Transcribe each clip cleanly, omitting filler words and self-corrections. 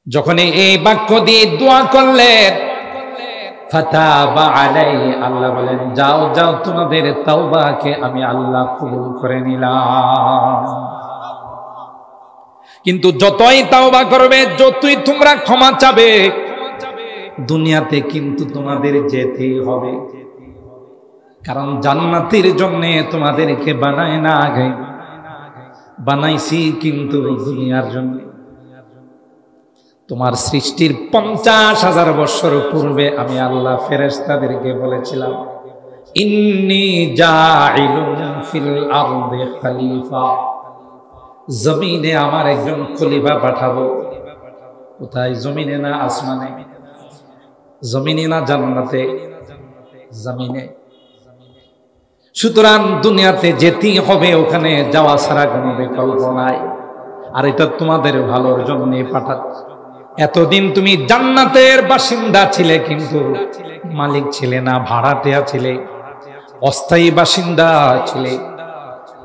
যখন এই বাক্য দিয়ে দোয়া করলেন, ফাতাবা আলাইহি, আল্লাহ বলেন যাও যাও তোমাদের তাওবাকে আমি আল্লাহ কবুল করে নিলাম। কিন্তু যতই তাওবা করবে, যতই তোমরা ক্ষমা চাবে, দুনিয়াতে কিন্তু তোমাদের যেতেই হবে। কারণ জান্নাতের জন্য তোমাদেরকে বানায় না, আগে বানাইছি কিন্তু দুনিয়ার জন্য। তোমার সৃষ্টির 50,000 বছর পূর্বে আমি আল্লাহ ফেরেশতাদেরকে বলেছিলাম, ইন্নী জাইলুন ফিল আরদি খলিফা, জমিনে আমার একজন খলিফা পাঠাবো। কোথায়? জমিনে না আসমানে? জমিনে না জান্নাতে? জমিনে। সুতরাং দুনিয়াতে যেতেই হবে, ওখানে যাওয়া ছাড়া কোনো বিকল্প নাই। আর এটা তোমাদের ভালোর জন্য পাঠাচ্ছি। এতদিন তুমি জান্নাতের বাসিন্দা ছিলে, কিন্তু মালিক ছিলে না, ভাড়াটিয়া ছিলে, অস্থায়ী বাসিন্দা ছিলে।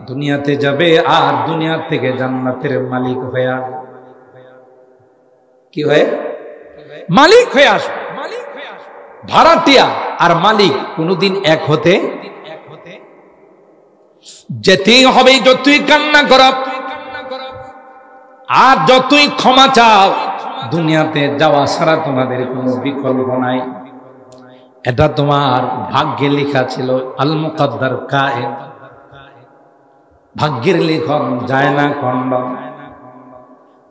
দুনিয়াতে যাবে আর দুনিয়া থেকে জান্নাতের মালিক হয়ে আসবে। কি হয়ে? মালিক হয়ে আসবে। ভাড়াটিয়া আর মালিক কোনদিন এক হতে যেতেই হবে। যতই কান্না করো আর যতই ক্ষমা চাও, দুনিয়াতে যাওয়া ছাড়া তোমাদের কোনো বিকল্প নাই। এটা তোমার ভাগ্যে লেখা ছিল। আল মুকদ্দার কায়েম, ভাগ্যের লিখন যায় না খণ্ডন।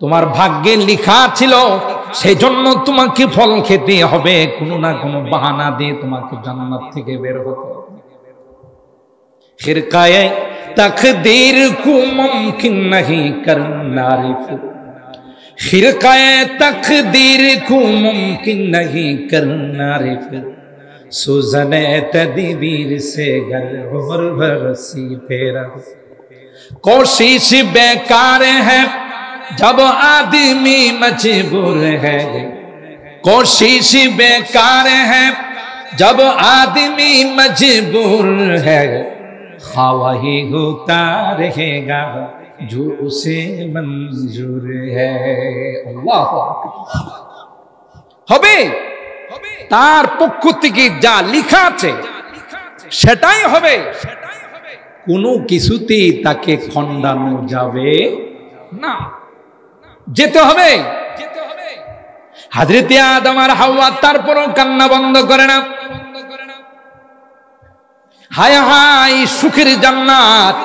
তোমার ভাগ্যে লেখা ছিল, সেই জন্য তোমাকে ফল খেতে হবে। কোনো না কোনো বাহানা দিয়ে তোমাকে জান্নাত থেকে বের হতে হবে। খিরকায়ে তাকদীর কো মুমকিন नहीं करना रिफु, খিরকায়ে তাকদীর কো মুমকিন नहीं करना रिफु, सुजने तदबीर से घर उम्र भर सी फेरा। कोशिश बेकार है जब आदमी मजबूर है, कोशिश बेकार है जब आदमी मजबूर है, ख्वाह ही होता रहेगा जो उसे मंजूर है। अल्लाह হবে, তার পক্ষ থেকে যা লেখা আছে সেটাই হবে। কোনো কিছুতেই তাকে খণ্ডানো যাবে না, যেতে হবে। হযরতে আদম আর হাওয়া তারপরও কান্না বন্ধ করে না। হায় হায়, সুখের জান্নাত,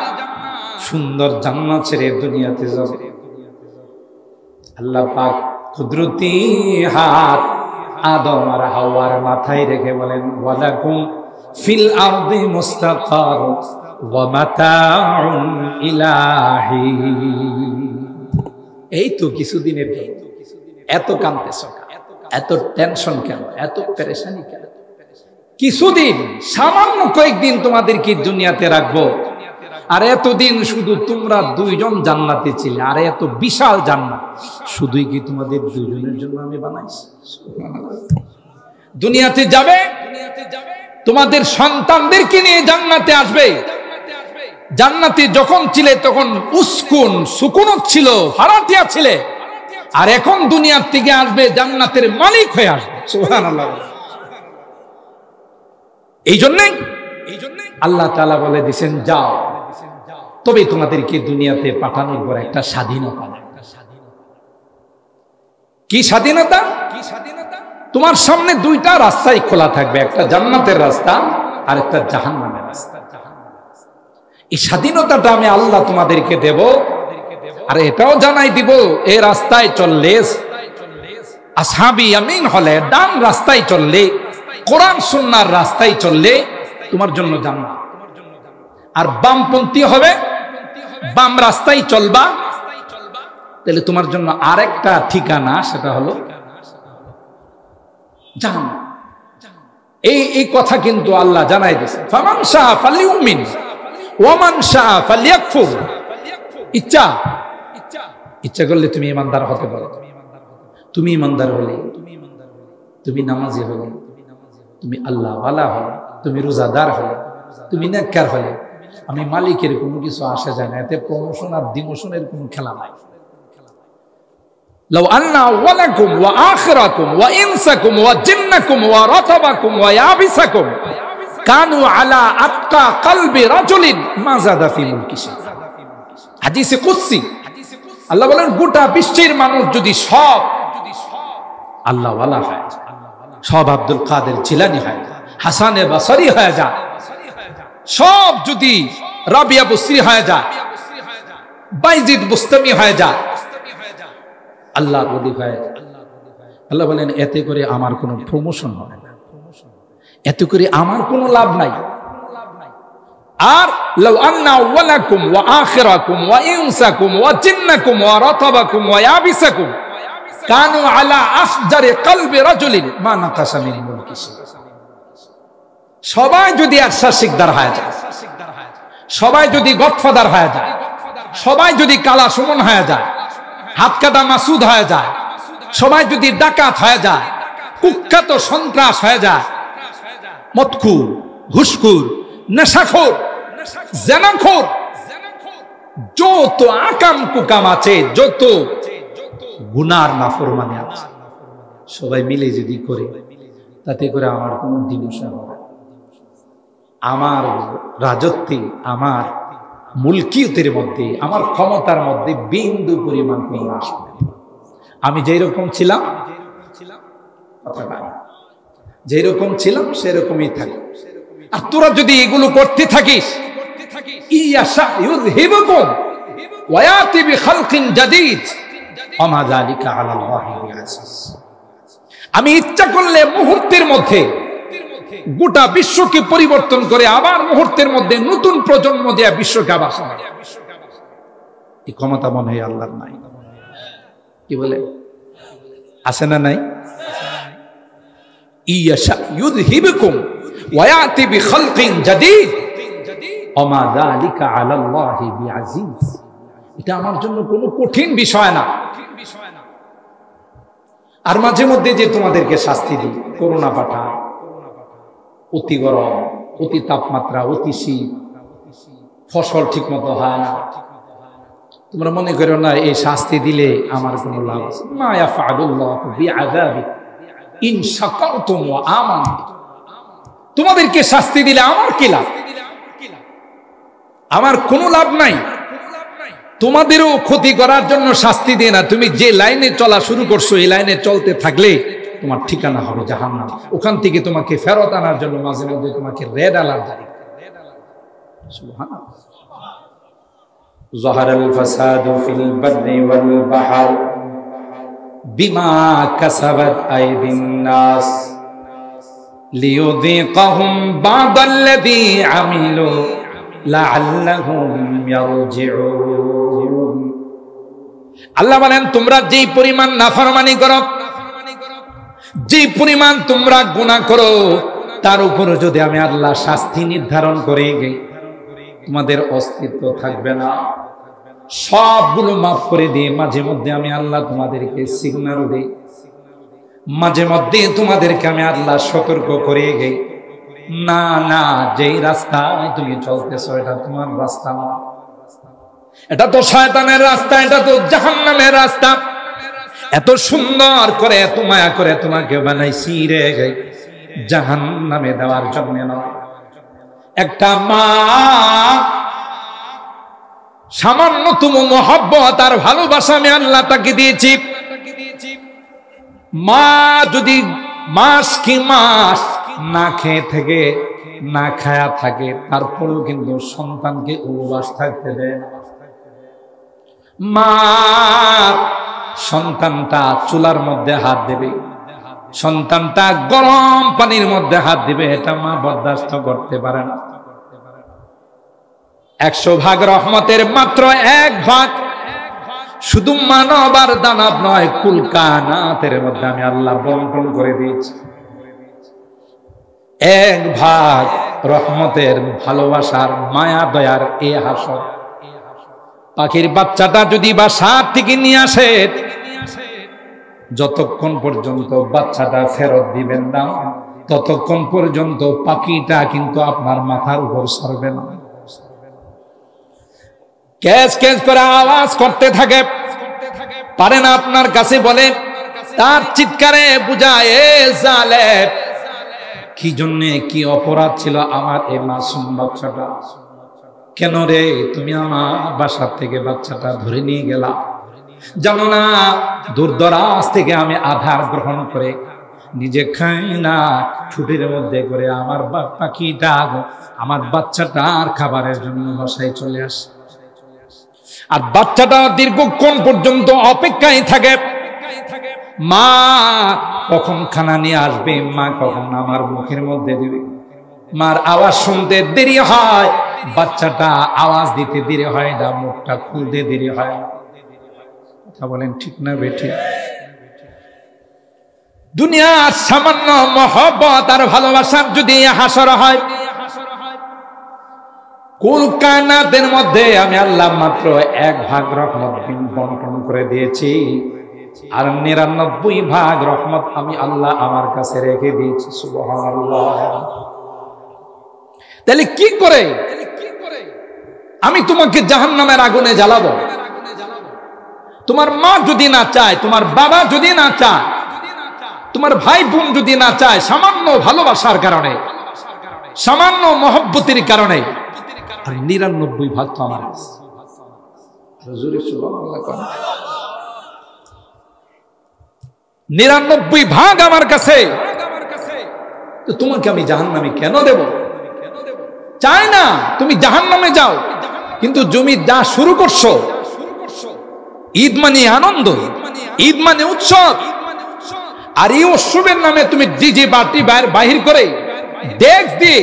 সুন্দর জান্নাত ছেড়ে দুনিয়াতে যাবে। আল্লাহ পাক কুদরতি হাত আদম আর হাওয়ার মাথায় রেখে বলেন, ওয়ালাকুম ফিল আরদি মুস্তাকার ওয়া মাতাউন ইলাহি। এই তো কিছুদিনের জন্য এত কাঁদতেছ, এত টেনশন কেন, এত পেরেশানি কেন? কিছুদিন, সামান্য কয়েকদিন তোমাদেরকে দুনিয়াতে রাখবো। আর এতদিন শুধু তোমরা দুইজন জান্নাতে ছিলে, আর এত বিশাল জান্নাত শুধুই কি তোমাদের দুইজনের জন্য আমি বানাইছি? দুনিয়াতে যাবে, তোমাদের সন্তানদেরকে নিয়ে জান্নাতে আসবে। জান্নাতে যখন ছিলে তখন উস্কুন সুকুন ছিল, ভাড়াটিয়া ছিলে। আর এখন দুনিয়ার থেকে আসবে, জান্নাতের মালিক হয়ে আসবে। সুবহানাল্লাহ। এই জন্যই আল্লাহ তাআলা বলে দিয়েছেন, যাও। তবে তোমাদেরকে দুনিয়াতে পাঠানোর পর একটা স্বাধীনতা। কি স্বাধীনতা? তোমার সামনে দুইটা রাস্তাই খোলা থাকবে, একটা জান্নাতের রাস্তা আর একটা জাহান্নামের রাস্তা। এই স্বাধীনতাটা আমি আল্লাহ তোমাদেরকে দেব। আর এটাও জানাই দিব, এই রাস্তায় চললে, আসহাবি ইয়ামিন হলে, ডান রাস্তায় চললে, কোরআন সুন্নাহর রাস্তায় চললে তোমার জন্য জান্নাত। আর বামপন্থী হবে, বাম রাস্তায় চলবা, তাহলে তোমার জন্য আরেকটা ঠিকানা, সেটা হলো জাহান্নাম। এই কথা কিন্তু আল্লাহ জানাই দিয়েছেন, ফামান শাআ ফালিউমিন ওয়া মান শাআ ফালিয়াকফুর। ইচ্ছা করলে তুমি ইমানদার হতে পারো। তুমি ইমানদার হলে, তুমি নামাজি হলে, তুমি আল্লাহ ওয়ালা হলে, তুমি রোজাদার হলে, তুমি নেককার হলে, আমি মালিকের কোনো কিছু আসে যায় না। এতে প্রমোশন আর ডিমোশনের কোনো খেলা নাই। লাউ আন্না আওয়ালাকুম ওয়া আখিরাকুম ওয়া ইনসাকুম ওয়া জিন্নাকুম ওয়া রাতাবাকুম ওয়া ইয়াবিসাকুম কানু আলা আতকা কলবি রাজুলিন মা যাদা ফি মুলকি শাই। হাদিসে কুদসি আল্লাহ বলেন, গোটা বিশ্বের মানুষ যদি সব আল্লাহ ওয়ালা হয়, সব আব্দুল কাদের জিলানী হয়, হাসানে বসরি হয়ে যায়, সব যদি রাবিয়া বসরি হয়ে যায়, বাইজিদ বুস্তামি হয়ে যায়, আল্লাহ ওলি হয়ে যায়, আল্লাহ বলেন এতে করে আমার কোনো প্রমোশন হবে না, এতে করে আমার কোনো লাভ নাই। আর লাউ আন্না আওয়ালাকুম ওয়া আখিরাকুম ওয়া ইনসাকুম ওয়া জিন্নাকুম ওয়া রাতাবাকুম ওয়া ইয়াবিসাকুম কানু আলা আফজারি কলবি রাজুলিন মা নাকাসা মিন মুলকি শাই। সবাই যদি আরশাদ শিকদার হয়ে যায়, সবাই যদি গডফাদার হয়ে যায়, সবাই যদি কালা সুমন হয়ে যায়, হাতকাটা মাসুদ হয়ে যায়, সবাই যদি ডাকাত হয়ে যায়, কুখ্যাত সন্ত্রাস হয়ে যায়, মদখুর, ঘুষখোর, নেশাখোর, জেনাখোর, যত আকাম কুকাম আছে, যত গুনার নাফরমানি আছে, সবাই মিলে যদি করে, তাতে করে আমার কোন ডিভিশন হবে, আমার রাজত্বে, আমার মুলকিয়তের মধ্যে, আমার ক্ষমতার মধ্যে বিন্দু পরিমাণ কোনো আসবে। আমি যেই রকম ছিলাম, যেই রকম ছিলাম সেরকমই থাকি। আর তোরা যদি এগুলো করতে থাকিস, ইয়াশা ইউযহিবুকুম ওয়া ইয়াতি বিখালকিন জাদীদ ওয়া মা যালিকা আলাল্লাহি বিআজিজ। আমি ইচ্ছা করলে মুহূর্তের মধ্যে গোটা বিশ্বকে পরিবর্তন করে আবার মুহূর্তের মধ্যে নতুন প্রজন্ম দেয়া বিশ্বকে আবার সাজাবো। এই ক্ষমতা মনে হয় আল্লাহর নাই। কি বলে, আছে না নাই? ইয়াশা ইউযহিবুকুম ওয়া ইয়াতি বিখালকিন জাদীদ ওয়া মা যালিকা আলাল্লাহি বিআজিজ। এটা আমার জন্য কোনো কঠিন বিষয় না। আর মাঝে মধ্যে যে তোমাদেরকে শাস্তি দিই, করোনা পাঠায়, অতি গরম, অতি তাপমাত্রা, অতি শীত, ফসল ঠিক মতো হয় না, তোমরা মনে করো না এই শাস্তি দিলে আমার কোনো লাভ আছে। মা ইয়াফআলুল্লাহু বিআযাবিকুম ইন শাকারতুম ওয়া আমানতুম। তোমাদেরকে শাস্তি দিলে আমার কি লাভ? আমার কোনো লাভ নাই। তোমাদেরও ক্ষতি করার জন্য শাস্তি দিয়ে না, তুমি যে লাইনে চলা শুরু করছো এই লাইনে চলতে থাকলে তোমার ঠিকানা হবে জাহান্নাম। ওখান থেকে তোমাকে ফেরত আনার জন্য মাঝে মধ্যে তোমাকে রেড অ্যালার্ট জারি করে। সুবহানাল্লাহ। যাহারাল ফাসাদু ফিল বাররি ওয়াল বাহর বিমা কাসাবাত আইদিন নাস লিয়ুযীকাহুম বা'দাল্লাযী আমিলু লাআল্লাহুম ইয়ারজিউন। আল্লাহ বলেন, তোমরা যেই পরিমাণ নাফরমানি করো, যে পরিমাণ তোমরা গুনাহ করো, তার উপর যদি আমি আল্লাহ শাস্তি নির্ধারণ করে গই, তোমাদের অস্তিত্ব থাকবে না। সবগুলো মাফ করে দিয়ে মাঝে মধ্যে আমি আল্লাহ তোমাদেরকে সিগন্যাল দেই, মাঝে মধ্যে তোমাদেরকে আমি আল্লাহ সতর্ক করে গই, না না, যেই রাস্তায় তুমি চলতেছো এটা তোমার রাস্তা না, এটা তো শয়তানের রাস্তা, এটা তো জাহান্নামের রাস্তা। এত সুন্দর করে, এত মায়া করে তোমাকে বানাইছি রে জাহান্নামে দেওয়ার জন্য নয়। একটা মা সামান্যতম মহব্বত আর ভালোবাসা আমি আল্লাহ তাকে দিয়েছি। মা যদি মাস কি মাস না খেয়ে থেকে, না খায়া থাকে, তারপরেও কিন্তু সন্তানকে উপবাস থাকতে দেয় না। মা সন্তানটা চুলার মধ্যে হাত দেবে, সন্তানটা গরম পানির মধ্যে হাত দিবে, এটা মা বরদাস্ত করতে পারে না। 100 ভাগ রহমতের মাত্র 1 ভাগ, শুধু মানব আর দানব নয়, কুল কায়নাতের মধ্যে আমি আল্লাহ বন্টন করে দিয়েছি। 1 ভাগ রহমতের, ভালোবাসার, মায়া দয়ার এ হাসর। পাখির বাচ্চাটা যদি বাসার থেকে নিয়ে আসে, যতক্ষণ পর্যন্ত বাচ্চাটা ফেরত দিবেন না, ততক্ষণ পর্যন্ত পাখিটা কিন্তু আপনার মাথার উপর সরবে না। ক্যাচ ক্যাচ করে আওয়াজ করতে থাকে, পারে না আপনার কাছে বলে, তার চিৎকারে বুঝায় এ জালেম, কি জন্যে কি অপরাধ ছিল আমার এই মাসুম বাচ্চাটা? কেন রে তুমি আমার বাসা থেকে বাচ্চাটা ধরে নিয়ে গেলা? জানো না দূরদরাজ থেকে আমি আধার গ্রহণ করে নিজে খাই না, ছুটির মধ্যে করে আমার পাখিটা আমার বাচ্চাটার খাবারের জন্য বাসায় চলে আসে, আর বাচ্চাটা দীর্ঘক্ষণ পর্যন্ত অপেক্ষায় থাকে। মা কখন খানা নিয়ে আসবে, মা কখন আমার মুখের মধ্যে দিবে। মার আওয়াজ শুনতে দেরি হয়, বাচ্চাটা আওয়াজ দিতে দেরি হয় না, মুখটা খুলতে দেরি হয়। কথা বলেন ঠিক না বেঠিক? দুনিয়ার সামান্য মহব্বত আর ভালোবাসার যদি হাসর হয়, কুল কায়নাতের মধ্যে আমি আল্লাহ মাত্র 1 ভাগ রহমত বন্টন করে দিয়েছি, আর 99 ভাগ রহমত আমি আল্লাহ আমার কাছে রেখে দিয়েছি। সুবহানাল্লাহ। তাহলে কি করে আমি তোমাকে জাহান্নামের আগুনে জ্বালাবো? তোমার মা যদি না চায়, তোমার বাবা যদি না চায়, তোমার ভাই বোন যদি না চায়, সামান্য ভালোবাসার কারণে, সামান্য মহব্বতের কারণে, আর 99 ভাগ তো আমার কাছে। 99 ভাগ আমার কাছে, তো তোমাকে আমি জাহান্নামে কেন দেব? চাই না তুমি জাহান্নামে যাও, কিন্তু জমি যা শুরু করছো, ঈদ মানে আনন্দ, ঈদ মানে উৎসব, আর এই উৎসবের নামে তুমি ডিজে পার্টি বাহির করে দেখ দিয়ে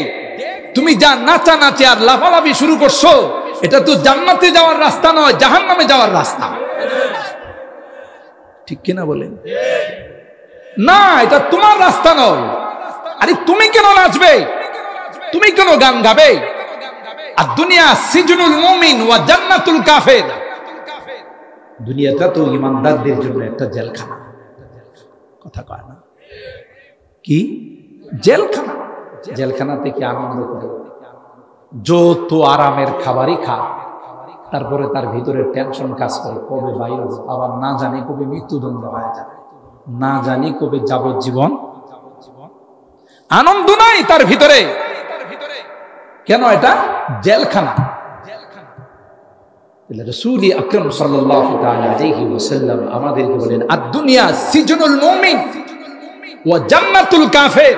তুমি যা নাচানাচি আর লাফালাফি শুরু করছো, এটা তো জান্নাতে যাওয়ার রাস্তা নয়, জাহান্নামে যাওয়ার রাস্তা। ঠিক কিনা বলেন? না, এটা তোমার রাস্তা নয়। আরে তুমি কেন নাচবে? তুমি কেন গান গাবে? আর দুনিয়া সিজনুল মুমিন ওয়া জান্নাতুল কাফির, দুনিয়াটা তো ঈমানদারদের জন্য একটা জেলখানা। কথা কয় না কি? জেলখানা। জেলখানা থেকে আনন্দ করে যত আরামের খাবারই খা, তারপরে তার ভিতরে টেনশন কাজ করে, কবে বাইর হবে, আবার না জানি কবে মৃত্যুদণ্ড হয়ে যাবে, না জানি কবে যাবজ্জীবন। আনন্দ নাই তার ভিতরে। কেন? এটা জেলখানা। রাসূল আকরাম সাল্লাল্লাহু তাআলা আলাইহি ওয়াসাল্লাম আমাদেরকে বলেন, আদ-দুনিয়া সিজনুল মুমিন ওয়া জান্নাতুল কাফির।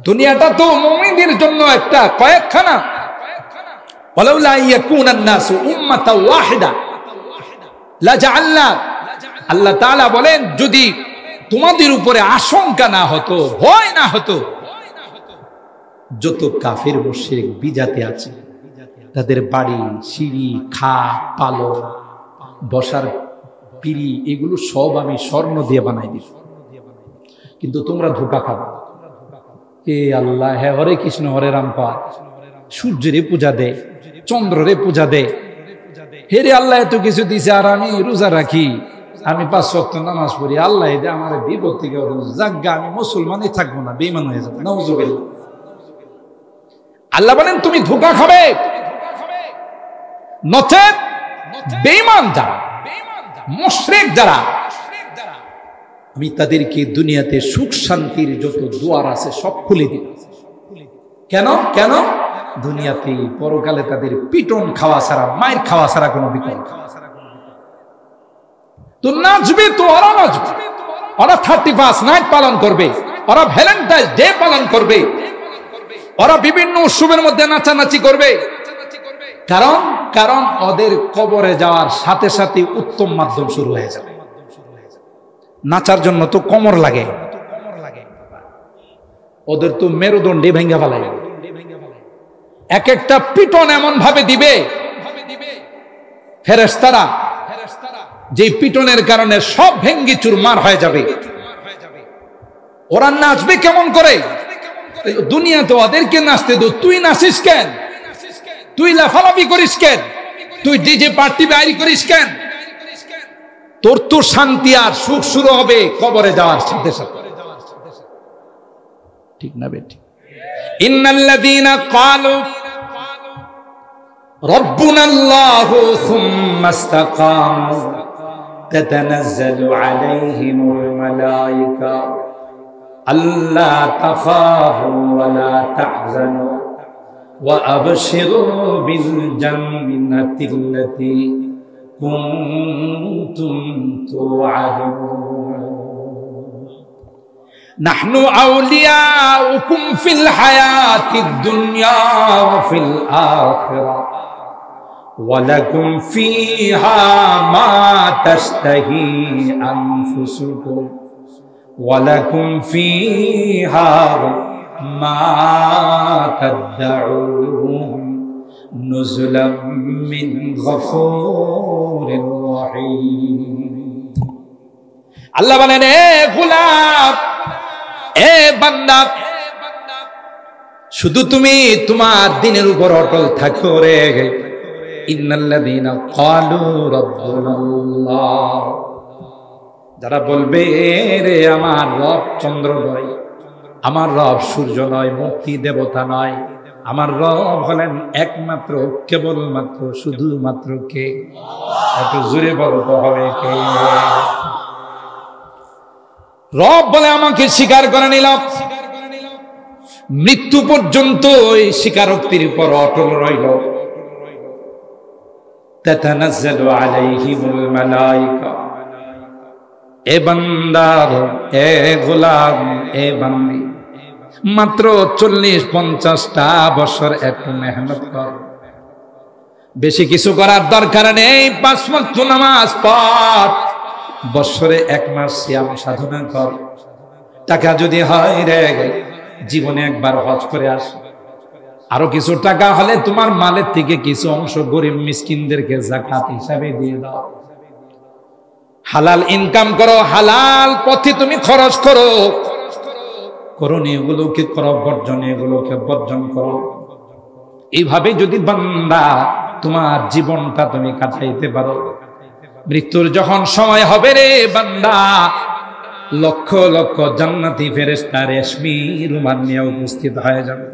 দুনিয়াটা তো মুমিনদের জন্য একটা কয়েকখানা। ওয়ালাউলা ইয়াকুনান নাসু উম্মাতাও ওয়াহিদা লাজআলনা, আল্লাহ তাআলা বলেন, যদি তোমাদের উপরে আশঙ্কা না হতো, ভয় না হতো, যত কাফের মুশরিক বিজাতি আছে তাদের বাড়ি, সিঁড়ি, খাট, পালং, বসার পিড়ি, এগুলো সব আমি স্বর্ণ দিয়ে বানাই দিব। কিন্তু তোমরা ধোঁকা খাবা। হে আল্লাহ, হে হরে কৃষ্ণ হরে রাম পায়, সূর্যের পূজা দে, চন্দ্রের পূজা দে, হে রে আল্লাহ এত কিছু দিছে, আর আমি রোজা রাখি, আমি 5 ওয়াক্ত নামাজ পড়ি, আল্লাহ এদের আমার বিপদ থেকে জাগা, আমি মুসলমানই থাকবো না, বেঈমান হয়ে যাবো। নাউযুবিল্লাহ। আল্লাহ বলেন তুমি ধোঁকা খাবে, নচেত বেঈমান যারা, মুশরিক যারা, আমি তাদেরকে দুনিয়াতে সুখ শান্তির যত দুয়ার আছে সব খুলে দিব। কেন? কেন? দুনিয়াতে পরকালে তাদের পিটন খাওয়া ছাড়া, মায়ের খাওয়া ছাড়া কোনো বিকল্প। তো নাচবে তো ওরা নাচবে, ওরা 31 নাইট পালন করবে, ওরা ভ্যালেন্টাইন ডে পালন করবে, ওরা বিভিন্ন উৎসবের মধ্যে নাচানাচি করবে। কারণ কারণ ওদের কবরে যাওয়ার সাথে সাথে উত্তম মাধ্যম শুরু হয়ে যাবে। নাচার জন্য তো কোমর লাগে, ওদের তো মেরুদণ্ডে ভেঙে ফেলায়। এক একটা পিটন এমন ভাবে দিবে ফেরেশতারা, যে পিটনের কারণে সব ভেঙ্গি চুরমার হয়ে যাবে। ওরা নাচবে কেমন করে? দুনিয়াতে ওদেরকে নাচতে দো, তুই নাচিস কেন? তুই লাফালাফি করিস কেন? তুই ডিজে পার্টি বাইর করিস কেন? তোর তো শান্তি আর সুখ শুরু হবে কবরে যাওয়ার সাথে সাথে। ঠিক না বেটি? ইন্নাল্লাযীনা ক্বালু রব্বুনাল্লাহু সুম্মা ইসতাকামু তাতানাজ্জালু আলাইহিমুল মালায়েকা আল্লা তাখাফু ওয়া লা তাহজানু ওয়া আবশিরু বিল জান্নাতিল্লাতী কুনতুম তুআদুন নাহনু আউলিয়াউকুম ফিল হায়াতিদ দুনিয়া ওয়া ফিল আখিরাহ ওয়া লাকুম ফীহা মা তাশতাহি আনফুসুকুম ওয়া লাকুম ফীহা মা তাদউন নুজুলাম মিন গফুরির রহিম। আল্লাহ বলেন, এ গোলাম, এ বান্দা, শুধু তুমি তোমার দিনের উপর অটল থাকো রে। ইন্নাল্লাযীনা ক্বালু রাব্বুনাল্লাহ, যারা বলবে রে আমার রব চন্দ্র নয়, আমার রব সূর্য নয়, মুক্তি দেবতা নয়, আমার রব হলেন একমাত্র, কেবলমাত্র, শুধুমাত্র কে? একটু জোরে বলতে হবে কে? রব বলে আমাকে স্বীকার করে নিলাম, মৃত্যু পর্যন্ত এই স্বীকারোক্তির উপর অটল রইল। তাতানাজ্জালু আলাইহিমুল মালায়েকা, এ বান্দার, এ গোলাম, এ বান্দি, মাত্র 40-50টা বছর একটু মেহনত কর, বেশি কিছু করার দরকার নেই। 5 ওয়াক্ত নামাজ পড়, বছরে 1 মাস সিয়াম সাধনা কর। টাকা যদি হয় রে, জীবনে একবার হজ করে আস। আরো কিছু টাকা হলে তোমার মালের থেকে কিছু অংশ গরিব মিসকিনদেরকে যাকাত হিসাবে দিয়ে দাও। হালাল ইনকাম করো, হালাল পথে তুমি খরচ করো। করণীয় এগুলোকে করো, বর্জনীয় এগুলোকে বর্জন করো। এইভাবে যদি বান্দা তোমার জীবনটা তুমি কাটাইতে পারো, মৃত্যুর যখন সময় হবে রে বান্দা, লক্ষ লক্ষ জান্নাতি ফেরেশতা রেশমি রুমাল নিয়ে উপস্থিত হয়ে যাবে।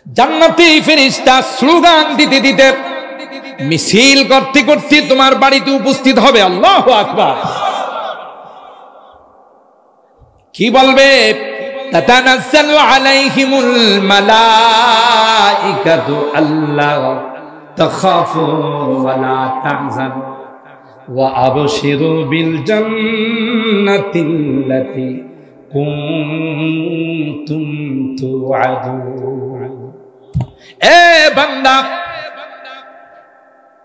জান্নাতি ফেরেশতা স্লোগান দিতে দিতে, মিছিল করতে করতে তোমার বাড়িতে উপস্থিত হবে। আল্লাহু আকবার। কি বলবে? তাতানাজ্জালু আলাইহিমুল মালায়েকাতু আল্লা তাখাফু ওয়া লা তাহজানু ওয়া আবশিরু বিল জান্নাতিল্লাতী কুনতুম তুআদুন। এ বান্দা,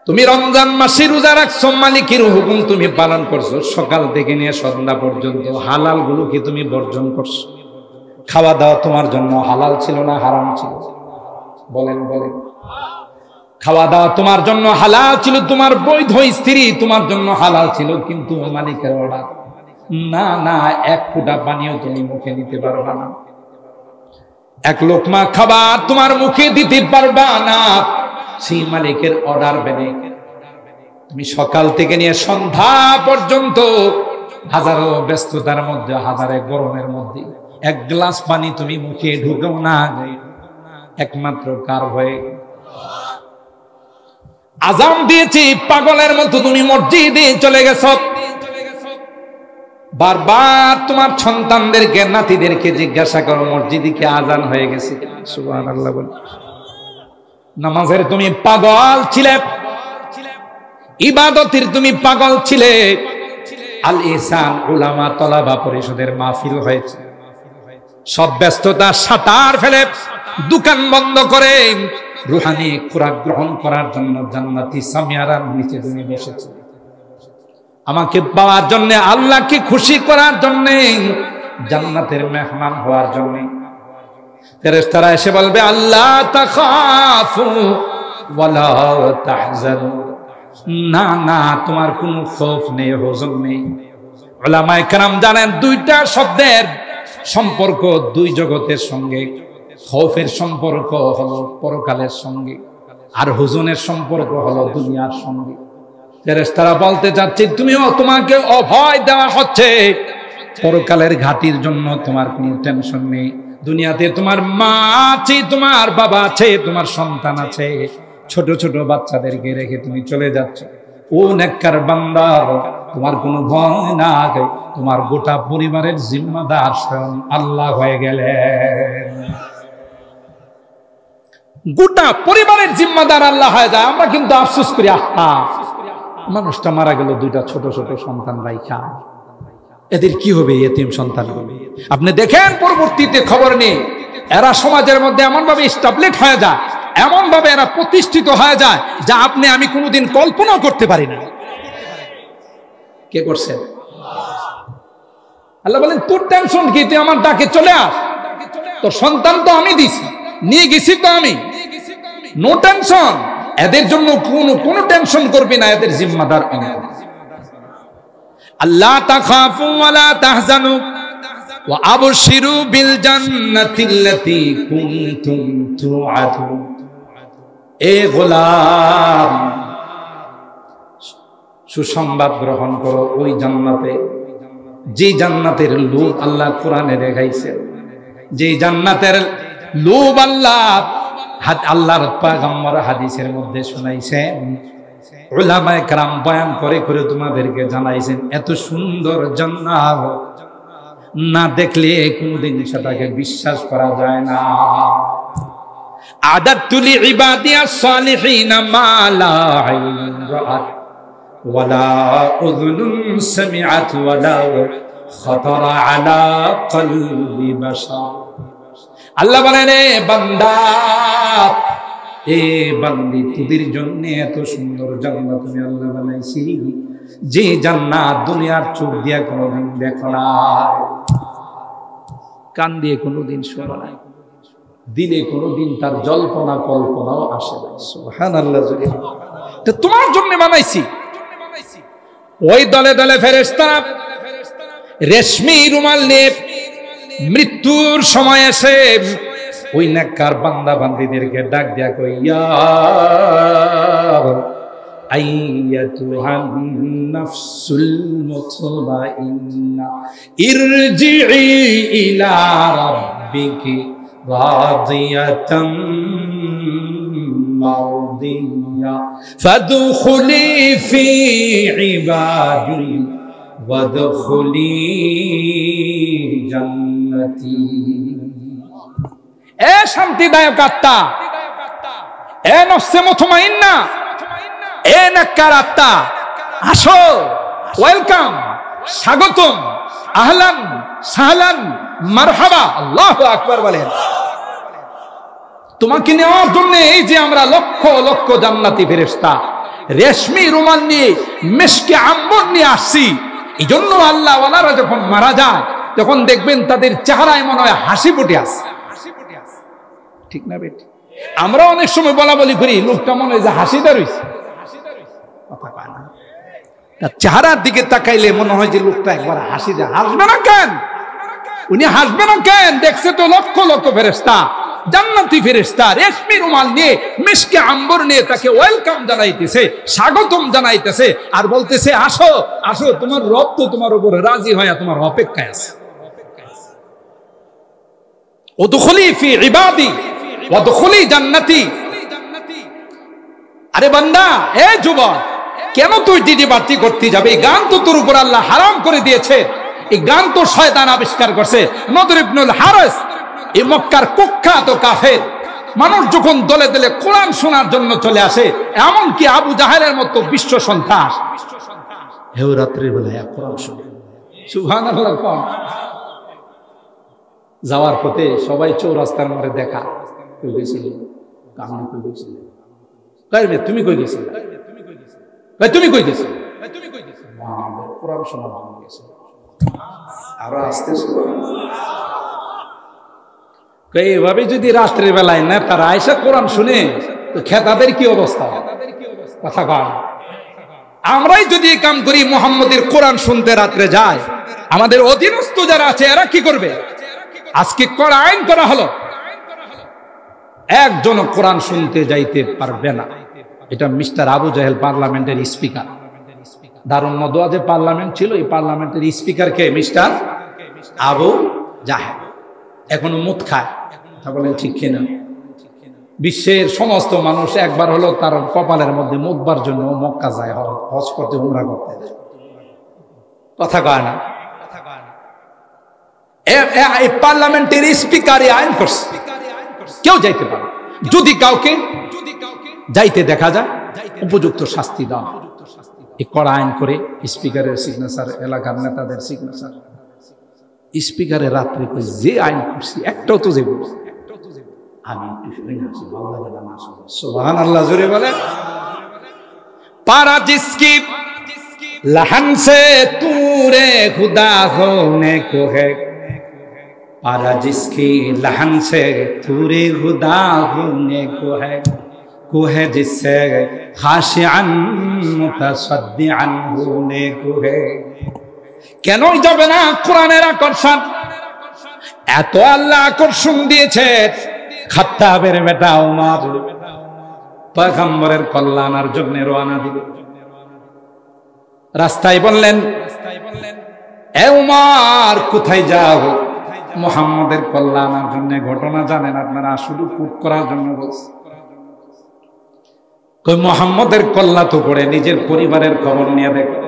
তুমি রমজান মাসে রোজা রাখছো, মালিকের হুকুম তুমি পালন করছো, সকাল থেকে নিয়ে সন্ধ্যা পর্যন্ত হালাল গুলোকে তুমি বর্জন করছো। খাওয়া দাওয়া তোমার জন্য হালাল ছিল না হারাম ছিল? বলেন বলেন। খাওয়া দাওয়া তোমার জন্য হালাল ছিল, তোমার বৈধ স্ত্রী তোমার জন্য হালাল ছিল, কিন্তু মালিকের অর্ডার না, না, 1 ফোঁটা পানিও তুমি মুখে নিতে পারবা না, 1 লোকমা খাবার তোমার মুখে দিতে পারবা না। সেই মালিকের অর্ডার মেনে তুমি সকাল থেকে নিয়ে সন্ধ্যা পর্যন্ত হাজারো ব্যস্ততার মধ্যে, হাজারে গরমের মধ্যে 1 গ্লাস পানি তুমি মুখে ঢুকাও না, একমাত্র কার ভয়ে? আজান দিয়েছি পাগলের মতো তুমি মসজিদে চলে গেছ, বারবার তোমার সন্তানদেরকে, নাতিদেরকে জিজ্ঞাসা করো মসজিদে কি আজান হয়ে গেছে? সুবহানাল্লাহ বল। নামাজের তুমি পাগল ছিলে, ইবাদতের তুমি পাগল ছিলে। আল ইহসান উলামা তলাবা পরিষদের মাহফিল হয়েছে, সব ব্যস্ততা সাতার ফেলে দোকান বন্ধ করে রুহানি খোরাক গ্রহণ করার জন্য জান্নাতি সামিয়ারার নিচে তুমি বসেছো, আমাকে পাওয়ার জন্য, আল্লাহকে খুশি করার জন্য, জান্নাতের মেহমান হওয়ার জন্য। ফেরেশতারা এসে বলবে, আল্লাহ তাখাফু ওয়া লা তাহজানু, না না, তোমার কোনো খৌফ নেই, হুজুর নেই। উলামায়ে কেরাম জানেন 2টা শব্দের সম্পর্ক 2 জগতের সঙ্গে। খৌফের সম্পর্ক হলো পরকালের সঙ্গে, আর হুজুনের সম্পর্ক হলো দুনিয়ার সঙ্গে। ফেরেশতারা বলতে চাচ্ছে, তোমাকে অভয় দেওয়া হচ্ছে, পরকালের ঘাটির জন্য তোমার কোনো টেনশন নেই, দুনিয়াতে তোমার মা আছে, তোমার বাবা আছে, তোমার সন্তান আছে, ছোট ছোট বাচ্চাদেরকে রেখে তুমি চলে যাচ্ছ। ও নেককার বান্দা, তোমার কোনো ভয় নাই, তোমার গোটা পরিবারের জিম্মাদার স্বয়ং আল্লাহ হয়ে গেলেন। গোটা পরিবারের জিম্মাদার আল্লাহ হয়ে যায়। আমরা কিন্তু আফসোস করি, আহা মানুষটা মারা গেল, দুইটা ছোট ছোট সন্তান রাইখা, এদের কি হবে এতিম সন্তানগুলো? আপনি দেখেন পরবর্তীতে খবর নেই, এরা সমাজের মধ্যে এমন ভাবে স্টাবলিশ হয়ে যায়, এমন ভাবে এরা প্রতিষ্ঠিত হয়ে যায় যা আপনি আমি কোনোদিন কল্পনা করতে পারি না। কে করছেন? আল্লাহ বলেন তোর টেনশন কি, তুই আমার ডাকে চলে আস, তোর সন্তান তো আমি দিছি, নিয়ে গেছি তো আমি, নো টেনশন। এদের জন্য কোনো টেনশন করবি না, এদের জিম্মাদার আমি। আল্লাহ তাখাফু ওয়ালা তাহজানু ওয়া আবশিরু বিল জান্নাতিল্লাতী কুনতুম তুআদুন। এ গোলাম, সুসংবাদ গ্রহণ করো ওই জান্নাতে, যে জান্নাতের লোভ আল্লাহ কোরআনে দেখাইছেন, যে জান্নাতের লোভ আল্লাহর পয়গম্বর হাদিসের মধ্যে শুনাইছেন, উলামায়ে কেরাম বয়ান করে করে তোমাদেরকে জানাইছেন। এত সুন্দর জান্নাত না দেখলে কোনদিন সেটাকে বিশ্বাস করা যায় না। আদাতু লিইবাদিয়াস সালিহিনা মা লা আইনুন রাআত ওয়ালা উযুনুন সামিআত ওয়ালা খাতারা আলা কলবি বাশার। আল্লাহ বলেন, এ বান্দা, এ বান্দি, তোদের জন্য এত সুন্দর জান্নাত আমি আল্লাহ বানাইছি, যে জান্নাত দুনিয়ার চোখ দিয়া কোনোদিন দেখো না, কান দিয়ে কোনোদিন শোনো না, দিলে কোনোদিন তার জল্পনা কল্পনাও আসে না। সুবহানাল্লাহ। তোমার জন্য বানাইছি। ওই দলে দলে ফেরেশতারা রেশমি রুমাল নিয়ে মৃত্যুর সময় এসে ওই নেককার বান্দা বান্দীদেরকে ডাক দিয়া কই, ইয়া আইয়াতুহান নাফসুল মুতমাইন্না ইরজিই ইলা রাব্বিকি রাদিয়াতাম মারদিয়া ফাদখুলি ফি ইবাদি ওয়াদখুলি জান্নাতি। এ শান্তিদায়ক আত্মা, এ নফসে মুতমাইন্না, এ নেককার আত্মা, আসো, ওয়েলকাম, স্বাগতম, আহলান সাহলান মারহাবা। আল্লাহু আকবার বলেন। তোমাকে নেওয়ার জন্য এই যে আমরা লক্ষ লক্ষ জান্নাতি ফেরেশতা রেশমি রুমাল নিয়ে, মিশকে আম্বর নিয়ে আসছি। এই জন্য আল্লাহ ওয়ালারা যখন মারা যায়, তখন দেখবেন তাদের চেহারায় মনে হয় হাসি ফুটে আসে, ঠিক না বেটি? আমরা অনেক সময় বলা বলি করি, লোকটা মনে হয় যে হাসিটা রয়েছে, কথা কয় না। তার চেহারার দিকে তাকাইলে মনে হয় যে লোকটা একবার হাসি দেয়। হাসবে না কেন? উনি হাসবে না কেন? দেখছে তো লক্ষ লক্ষ ফেরেশতা, জান্নাতি ফেরেশতা রেশমি রুমাল নিয়ে, মিশকে আম্বর নিয়ে তাকে ওয়েলকাম জানাইতেছে, স্বাগতম জানাইতেছে, আর বলতেছে, আসো আসো, তোমার রব তো তোমার উপরে রাজি হয়ে তোমার অপেক্ষায় আছে। উদখুলি ফি ইবাদি ওয়াদখুলি জান্নাতি। আরে বান্দা, এ যুবক, কেন তুই ডিডি বাড়তি করতে যাবে? এই গান তো তোর উপর আল্লাহ হারাম করে দিয়েছে। এই গান তো শয়তান আবিষ্কার করছে। নদর ইবনুল হারিস, এই মক্কার কুখ্যাত কাফের মানুষ যখন দলে দলে কোরআন শোনার জন্য চলে আসে, এমনকি আবু জাহেলের মতো বিশ্ব সন্ত্রাস, হেউ রাত্রির বেলায় কোরআন শুনে। সুবহানাল্লাহ। যাওয়ার পথে সবাই চৌরাস্তার মোড়ে দেখা, কই গেছিল কামনা, কই গেছিল, তুমি কই গেছিল, তুমি কই গেছিল, কোরআন শোনা ভালো গেছে। আরো আসতে এইভাবে যদি রাত্রের বেলায় না তারা আয়সা কোরআন শুনে, তো খেতাদের কি অবস্থা? কথা কয়। আমরাই যদি কাম করি, মুহাম্মদের কোরআন শুনতে রাত্রে যায়, আমাদের অধীনস্থ যারা আছে এরা কি করবে? আজকে কড়া আইন করা হলো, একজন কোরআন শুনতে যাইতে পারবে না। এটা মিস্টার আবু জাহেল, পার্লামেন্টের স্পিকার। দারুন নদওয়া যে পার্লামেন্ট ছিল, এই পার্লামেন্টের স্পিকার কে? মিস্টার আবু জাহেল। এখনো মুদ খায়, তা বলেন ঠিক কিনা? বিশ্বের সমস্ত মানুষ একবার হলো তার কপালের মধ্যে মুদবার জন্য মক্কা যায়, হজ করতে, উমরা করতে যায়। কথা কয় না? এই পার্লামেন্টের স্পিকার আইন করছে কেউ যাইতে পারে, যদি কাউকে যাইতে দেখা যায় উপযুক্ত শাস্তি দাও। এই কড়া আইন করে স্পিকারের সিগনেচার, এলাকার নেতাদের সিগনেচার। স্পিকারের রাত্রে কই যে আইন করছি একটাও তো যে বলছি আমি একটু শুনে আসি, ভালো লাগে না। সুবহানাল্লাহ, জোরে বলে। পারা জিসকি लहन से तूरे खुदा होने को है, पारा जिसकी लहन से तूरे खुदा होने को है जिससे खाशिअन मुतसद्दिअन होने को है। কেনই যাবে না কোরআনের আকর্ষণ? এত আল্লাহ আকর্ষণ দিয়েছে, খাত্তাবের বেটা ওমর পয়গম্বরের কল্যাণের জন্য রওনা দিল। রাস্তায় বললেন, এ ওমর কোথায় যাও? মুহাম্মাদের কল্যাণের জন্য। ঘটনা জানেন আপনারা? শুধু কুট করার জন্য বলছে। কই মুহাম্মাদের কল্যাণ তো করে নিজের পরিবারের খবর নিয়ে দেখো।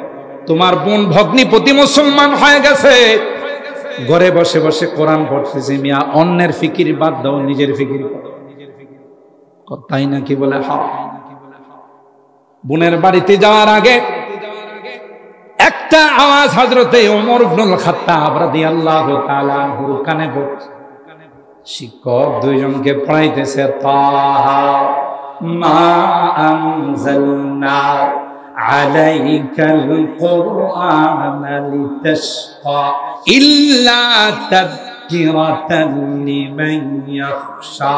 তোমার বোন ভগ্নিপতি মুসলমান হয়ে গেছে, ঘরে বসে বসে কোরআন পড়তেছে। মিয়া অন্যের ফিকির বাদ দাও, নিজের ফিকির করো। তাই নাকি? বলে হ্যাঁ। বোনের বাড়িতে যাওয়ার আগে একটা আওয়াজ হযরতে ওমর ইবনুল খাত্তাব রাদিয়াল্লাহু তাআলা আনহুর কানে পড়ছে। শিক্ষক দুইজনকে পড়াইতেছে, তাহা মা আনজালনা আলাইকাল কুরআনা লিতাশকা ইল্লা তাযকিরাতান লিমান ইয়াখশা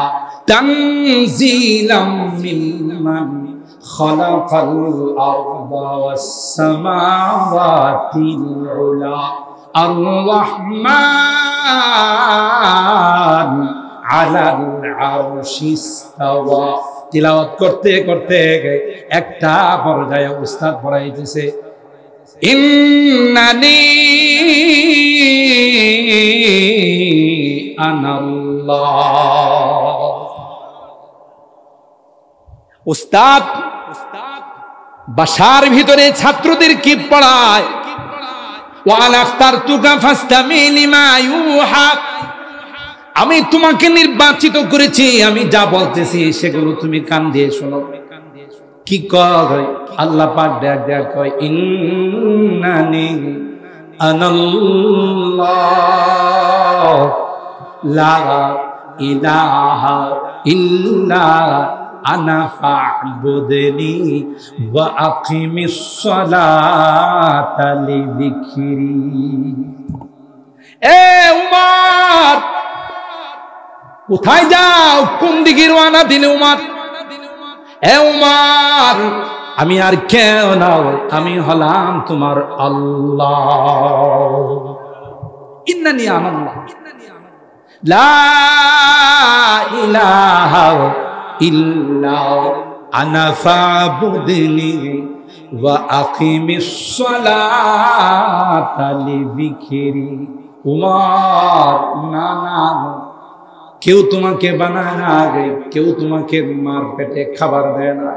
তানজিলাম মিম্মান খালাকাল আরদা ওয়াস সামাওয়াতিল উলা আর রাহমান আলাল আরশি ইসতাওয়া। তিলাওয়াত করতে করতে একটা পর্যায়ে উস্তাদ পড়াইতেছে, ইন্নানি আনাল্লাহ। উস্তাদ বাসার ভিতরে ছাত্রদের কি পড়ায়, ওয়ালা আখতারতুকা ফাসতামি লিমা ইউহা। আমি তোমাকে নির্বাচিত করেছি, আমি যা বলতেছি সেগুলো তুমি কান দিয়ে শোনো। কি কয় আল্লাহ পাক? ডাক ডাক কয়, ইন্নানি আনাল্লাহ লা ইলাহা ইল্লা আনা ফা'বুদনি ওয়া আকিমিস সালাতা লিযিকরি। এ উমর, কোথায় যাও? কোন দিকে রওনা দিলে উমর? এ উমর, আমি আর কেউ না, আমি হলাম তোমার আল্লাহ। ইন্নানি আনাল্লাহ লা ইলাহা ইল্লা আনা ফা'বুদনি ওয়া আকিমিস সালাতা লিযিকরি। উমর, না না, কেউ তোমাকে বানায় না, কেউ তোমাকে মার পেটে খাবার দেয় না।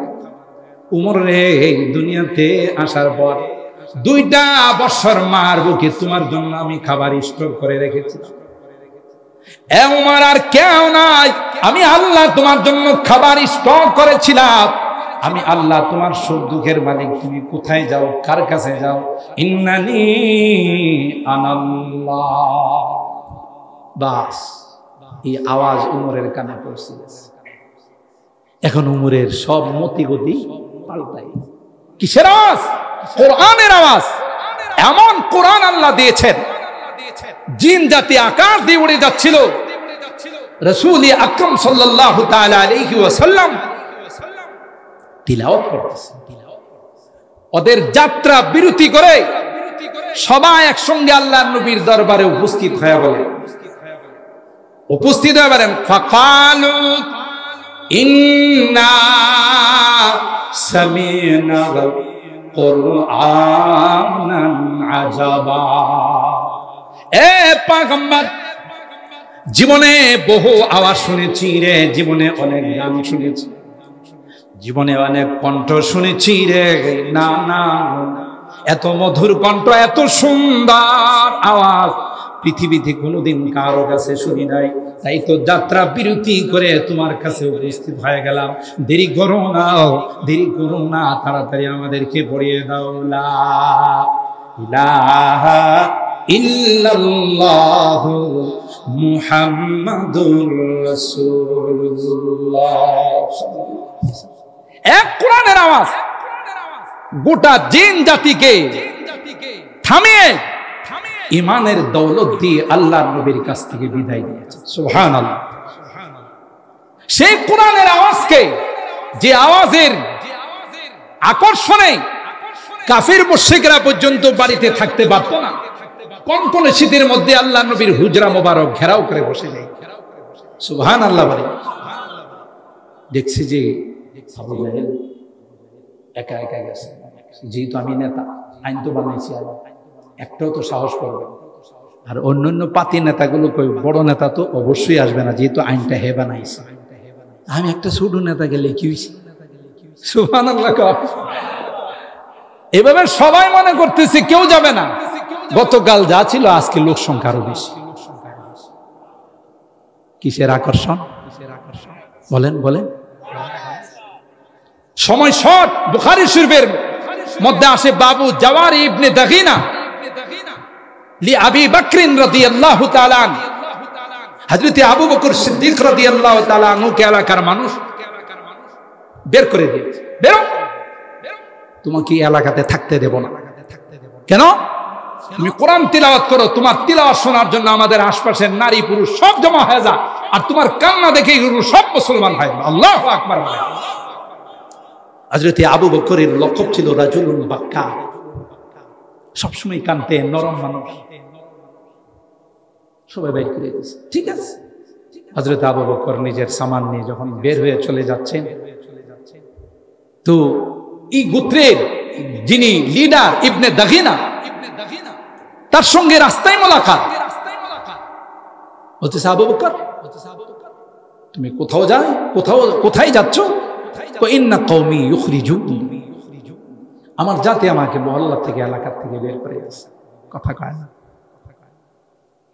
উমর রে, দুনিয়াতে আসার পর 2টা বছর মার বুকে তোমার জন্য আমি খাবার স্টক করে রেখেছিলাম। এ উমর, আর কেউ নাই, আমি আল্লাহ তোমার জন্য খাবার স্টক করেছিলাম। আমি আল্লাহ তোমার সুখ দুঃখের মালিক। তুমি কোথায় যাও? কার কাছে যাও? ইন্নানি আনাল্লাহ। বাস, এই আওয়াজ উমরের কানে পৌঁছে গেছে। এখন উমরের সব মতি গতি পাল্টাই। কিসের আওয়াজ? কোরআনের আওয়াজ। এমন কোরআন আল্লাহ দিয়েছেন, জিন জাতি আকাশ দিয়ে উড়ে যাচ্ছিল, রাসূল আকরাম সাল্লাল্লাহু তাআলা আলাইহি ওয়াসাল্লাম তিলাওয়াত করতেছেন। ওদের যাত্রা বিরতি করে সবাই একসঙ্গে আল্লাহর নবীর দরবারে উপস্থিত হয়ে বলে, উপস্থিত হয়ে বলেন, ফাকালু ইন্না সামি'না কুরআনান আজাবা। এ পয়গম্বর, জীবনে বহু আওয়াজ শুনেছি রে, জীবনে অনেক গান শুনেছি, জীবনে অনেক কণ্ঠ শুনেছি রে, না না, এত মধুর কণ্ঠ, এত সুন্দর আওয়াজ পৃথিবীতে কোনোদিন কারো কাছে শুনি নাই। তাই তো যাত্রা বিরতি করে তোমার কাছে উপস্থিত হয়ে গেলাম। দেরি করো না, দেরি করো না, তাড়াতাড়ি আমাদেরকে পড়িয়ে দাও লা ইলাহা ইল্লাল্লাহু মুহাম্মাদুর রাসূলুল্লাহ। এক কোরআনের আওয়াজ গোটা জিন জাতিকে থামিয়ে ইমানের দৌলত দিয়ে আল্লাহর নবীর কাছ থেকে বিদায় দিয়েছে। সুবহানাল্লাহ। সেই কোরআনের আওয়াজকে, যে আওয়াজের আকর্ষণে কাফির মুশরিকরা পর্যন্ত বাড়িতে থাকতে পারত না, কনকনে শীতের মধ্যে আল্লাহর নবীর হুজরা মোবারক ঘেরাও করে বসে নেই। সুবহানাল্লাহ বলে দেখছি যে আবু জাহেল একা একা গেছে। যেহেতু আমি নেতা, আইন তো বানাইছি, আর একটাও তো সাহস করবে। আর অন্যান্য পাতি নেতাগুলো কই বড় নেতা তো অবশ্যই আসবে না, যেহেতু আইনটা হে বানাইছে। আমি একটা ছোট নেতা গেলে কি হইছে? সুবহানাল্লাহ। এভাবে সবাই মনে করতেছে কেউ যাবে না। গতকাল যা ছিল আজকে লোক সংখ্যা আরো বেশি। কিসের আকর্ষণ? বলেন বলেন। সময় শর্ট। বুখারী শরীফের মধ্যে আসে বাবু জাওয়ারি ইবনে দাগিনা লি আবি বকর রাদিয়াল্লাহু তাআলা আন, হযরত আবু বকর সিদ্দিক রাদিয়াল্লাহু তাআলা আনহু কে এলাকার মানুষ বের করে দিয়েছে, বেরো, তোমাকে এই এলাকাতে থাকতে দেব না। কেন? তুমি কোরআন তিলাওয়াত করো, তোমার তিলাওয়াত শোনার জন্য আমাদের আশপাশের নারী পুরুষ সব জমা হয়ে যায়, আর তোমার কান্না দেখে সব মুসলমান হয়। আল্লাহু আকবার। হযরত আবু বকরের লকব ছিল রাজুলুন বাক্কা, সবসময় কানতে, নরম মানুষ। সবাই বের করে দিয়েছে, ঠিক আছে। হযরত আবু বকর নিজের সামান নিয়ে যখন বের হয়ে চলে যাচ্ছেন, তো এই গোত্রের যিনি লিডার ইবনে দাগিনা, তার সঙ্গে রাস্তায় মোলাকাত। বলতেছে আবু বকর তুমি কোথাও যাও, কোথায় যাচ্ছ? ইন্না কওমি ইউখরিজুনি, আমার জাতি আমাকে মহল্লা থেকে, এলাকা থেকে বের করে দিয়েছে। কথা কয় না।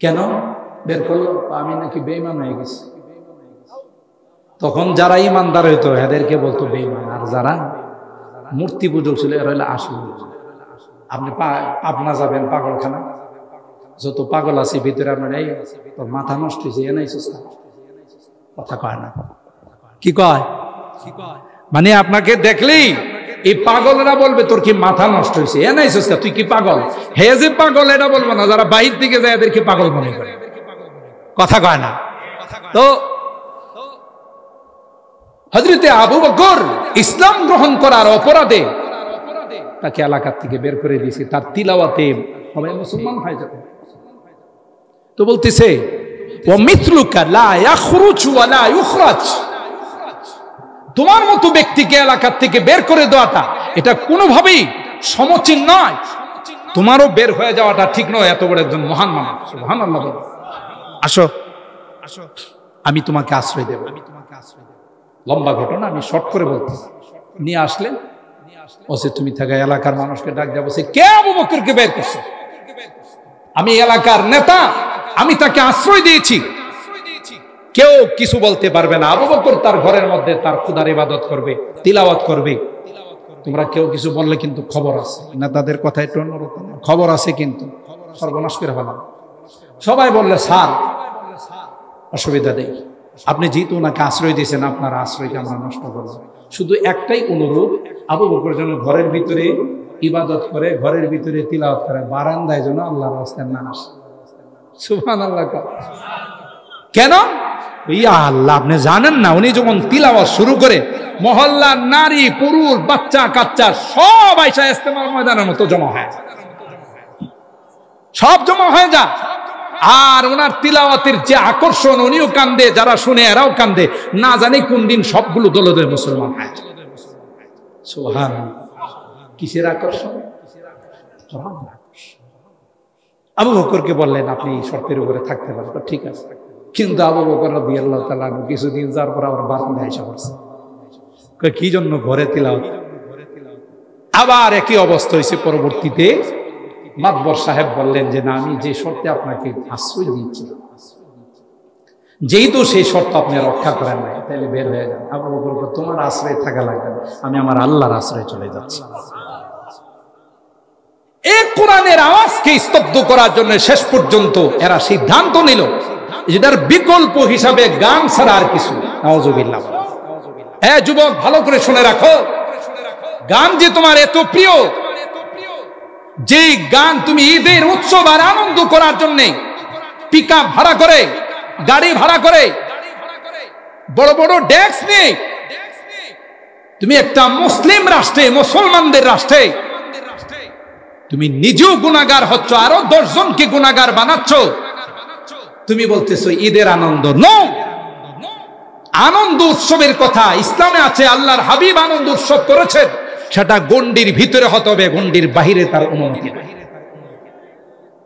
কেন বের করলো? আমি নাকি বেঈমান হয়ে গেছি। তখন যারা ইমানদার হইতো এদেরকে বলতো বেঈমান, আর যারা মূর্তি পূজক ছিল এরা হইলো আসল। আপনি পাবনা যাবেন পাগলখানা, যত পাগল আছে ভিতরে আপনার এই তোর মাথা নষ্ট হয়েছে এ নাই। কথা কয় না। কি কয়? মানে আপনাকে দেখলেই এই পাগলরা বলবে তোর কি মাথা নষ্ট হয়েছে, এ নাই সুস্কা, তুই কি পাগল? হে যে পাগল এটা বলবো না, যারা বাহির থেকে যায় এদেরকে পাগল মনে করে। কথা কয় না। তো হযরত আবু বকর ইসলাম গ্রহণ করার অপরাধে তাকে এলাকা থেকে বের করে দিয়েছে। তার তিলাওয়াতে সবাই মুসলমান হয়ে যাবে। তো বলতেছে ও মিথলুকা লা ইয়াখরুজু ওয়া লা ইউখরাজ, তোমার মতো ব্যক্তিকে এলাকা থেকে বের করে দেওয়াটা এটা কোনোভাবেই সমীচীন নয়। তোমারও বের হয়ে যাওয়াটা ঠিক নয়, এত বড় একজন মহান মানুষ। সুবহানাল্লাহ। আসো আসো, আমি তোমাকে আশ্রয় দেব। লম্বা ঘটনা, আমি শর্ট করে বলতেছি। নিয়ে আসলেন, ওসে তুমি থাকা এলাকার মানুষকে ডাক দেবো, সে কে আবু বকরকে বের করছে? আমি এলাকার নেতা, আমি তাকে আশ্রয় দিয়েছি, কেউ কিছু বলতে পারবে না। আবু বকর তার ঘরের মধ্যে তার খোদার ইবাদত করবে, তিলাওয়াত করবে। তোমরা কেউ কিছু বললে কিন্তু খবর আছে না, তাদের কথা একটু অন্যরকম, খবর আছে কিন্তু সর্বনাশ করে ফেলাম। সবাই বললে স্যার অসুবিধা নেই, আপনি যেহেতু ওনাকে আশ্রয় দিয়েছেন, আপনার আশ্রয়কে আমরা নষ্ট করব। শুধু একটাই অনুরোধ, আবু বকর যেন ঘরের ভিতরে ইবাদত করে, ঘরের ভিতরে তিলাওয়াত করে, বারান্দায় যেন আল্লাহর রাস্তায় না আসে। সুবহানাল্লাহ। কেন? ইয়া আল্লাহ, আপনি জানেন না উনি যখন তিলাওয়াত শুরু করে মহল্লার নারী পুরুষ বাচ্চা কাচ্চা সব আইসা ইস্তেমার ময়দানের মতো জমা হয়, সব জমা হয়ে যায়। আর ওনার তিলাওয়াতের যে আকর্ষণ, উনিও কান্দে, যারা শুনে এরাও কান্দে, না জানি কোন দিন সবগুলো দলে দলে মুসলমান হয়। সুবহানাল্লাহ। কিসের আকর্ষণ? আবু বকরকে বললেন আপনি শর্তের উপরে থাকতে পারবেন, ঠিক আছে। কিন্তু আবু বকর রাদিয়াল্লাহু তাআলা আনহু কিছুদিন যাওয়ার পর আবার বারান্দায় এসে পড়ছে। কি জন্য ঘরে তিলাওয়াত? আবার একই অবস্থা হয়েছে। পরবর্তীতে মাতবর সাহেব বললেন যে না, আমি যে শর্তে আপনাকে আশ্রয় দিচ্ছি, যেহেতু সেই শর্ত আপনি রক্ষা করেন নাই, তাহলে বের হয়ে যান। আবু বকর বলল, তোমার আশ্রয় থাকা লাগবে না, আমি আমার আল্লাহর আশ্রয়ে চলে যাচ্ছি। এই কোরআনের আওয়াজকে স্তব্ধ করার জন্য শেষ পর্যন্ত এরা সিদ্ধান্ত নিল যেটার বিকল্প হিসাবে গান ছাড়া আর কিছু। নাউজুবিল্লাহ। যুবক, ভালো করে শুনে রাখো, গান যে তোমার এত প্রিয়, যে গান তুমি ঈদের উৎসব আর আনন্দ করার জন্য পিকআপ ভাড়া করে, গাড়ি ভাড়া করে, বড় বড় ডেস্ক নিয়ে তুমি একটা মুসলিম রাষ্ট্রে, মুসলমানদের রাষ্ট্রে তুমি নিজেও গুনাহগার হচ্ছ, আরো 10 জনকে গুনাহগার বানাচ্ছ। তুমি বলতেছো ঈদের আনন্দ। নো, আনন্দ উৎসবের কথা ইসলামে আছে। আল্লাহর হাবিব আনন্দ উৎসব করেছেন, সেটা গণ্ডির ভিতরে হতে হবে, গণ্ডির বাহিরে তার অনুমতি নেই।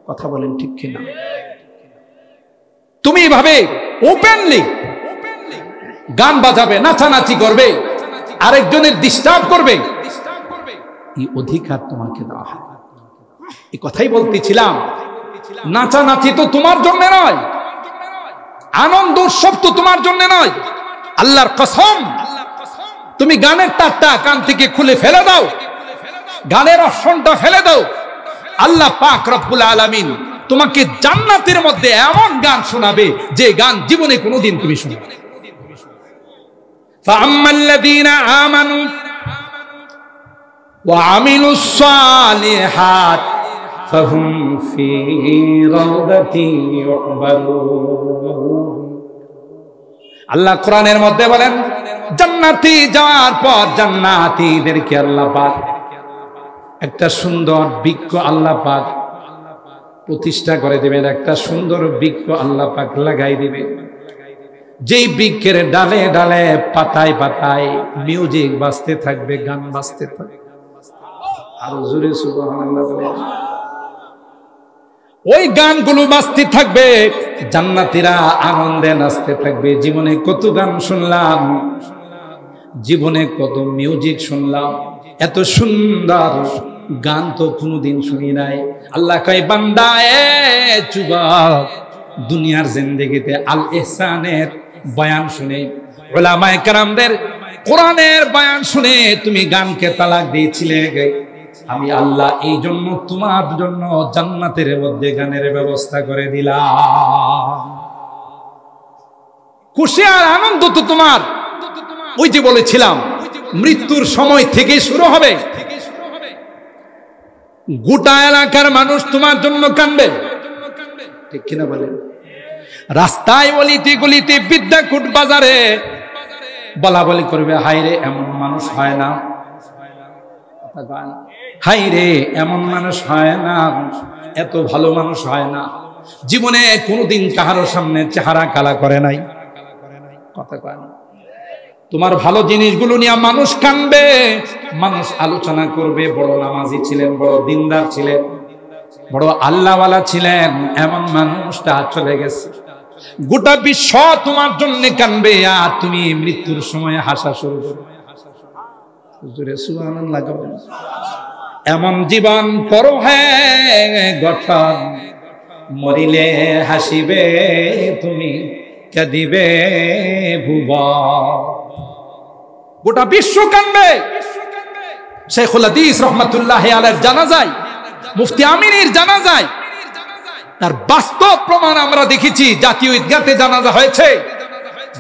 কথা বলেন ঠিক কিনা? তুমি এভাবে ওপেনলি গান বাজাবে, নাচানাচি করবে, আরেকজনের ডিস্টার্ব করবে, এই অধিকার তোমাকে দেওয়া হয়। এই কথাই বলতেছিলাম, নাচানাচি তো তোমার জন্য নয়, আনন্দ উৎসব তো তোমার জন্য নয়। আল্লাহর কসম, তুমি গানের তারটা কান থেকে খুলে ফেলে দাও, গানের অপশনটা ফেলে দাও, আল্লাহ পাক রব্বুল আলামিন তোমাকে জান্নাতের মধ্যে এমন গান শোনাবে যে গান জীবনে কোনোদিন তুমি শুনবে না। ফাআম্মাল্লাযীনা আমানু ওয়া আমিলুস সালিহাত ফাহুম ফি রাউদাতিন ইউহবারুন। আল্লাহ কোরআনের মধ্যে বলেন, জান্নাতি যাওয়ার পর জান্নাতীদেরকে আল্লাহ পাক একটা সুন্দর বৃক্ষ আল্লাহ পাক প্রতিষ্ঠা করে দিবেন, একটা সুন্দর বৃক্ষ আল্লাহ পাক লাগাই দিবেন, যেই বৃক্ষের ডালে ডালে পাতায় পাতায় মিউজিক বাজতে থাকবে, গান বাজতে থাকবে। আর জোরে সুবহানাল্লাহ বলেন। ওই গানগুলো বাজতে থাকবে, জান্নাতীরা আনন্দে নাচতে থাকবে। জীবনে কত গান শুনলাম, জীবনে কত মিউজিক শুনলাম, এত সুন্দর গান তো কোনোদিন শুনি নাই। আল্লাহ কয়, বান্দা এ যুবক, দুনিয়ার জিন্দেগিতে আল ইহসানের বয়ান শুনে, উলামায়ে কেরামদের কোরআনের বয়ান শুনে তুমি গানকে তালাক দিয়েছিলে। আমি আল্লাহ এই জন্য তোমার জন্য জান্নাতের মধ্যে গানের ব্যবস্থা করে দিলাম। খুশি আর আনন্দ তো তোমার, ওই যে বলেছিলাম, মৃত্যুর সময় থেকে শুরু হবে। গোটা এলাকার মানুষ তোমার জন্য কাঁদবে, ঠিক কিনা বলেন? রাস্তায় অলিতে গলিতে, বিদ্যাকুট বাজারে বলা বলি করবে, হায়রে এমন মানুষ হয় না, হায়রে এমন মানুষ হয় না, এত ভালো মানুষ হয় না, জীবনে কোনোদিন কাহারো সামনে চেহারা কালা করে নাই। কথা কয় না? তোমার ভালো জিনিসগুলো নিয়ে মানুষ কাঁদবে, মানুষ আলোচনা করবে, বড় নামাজি ছিলেন, বড় দিনদার ছিলেন, বড় আল্লাহওয়ালা ছিলেন, এমন মানুষটা চলে গেছে। গোটা বিশ্ব তোমার জন্য কাঁদবে, আর তুমি মৃত্যুর সময় হাসা শুরু করবে। সুবহানাল্লাহ। এমন জীবন করো হে গঠন, মরিলে হাসিবে তুমি, কাঁদিবে ভুবন। গোটা বিশ্ব কাঁদবে। শেখুল হাদিস রহমাতুল্লাহি আলাইহির জানাজায়, মুফতি আমিনের জানাজায়, তার বাস্তব প্রমাণ আমরা দেখেছি। জাতীয় ঈদগাতে জানাজা হয়েছে,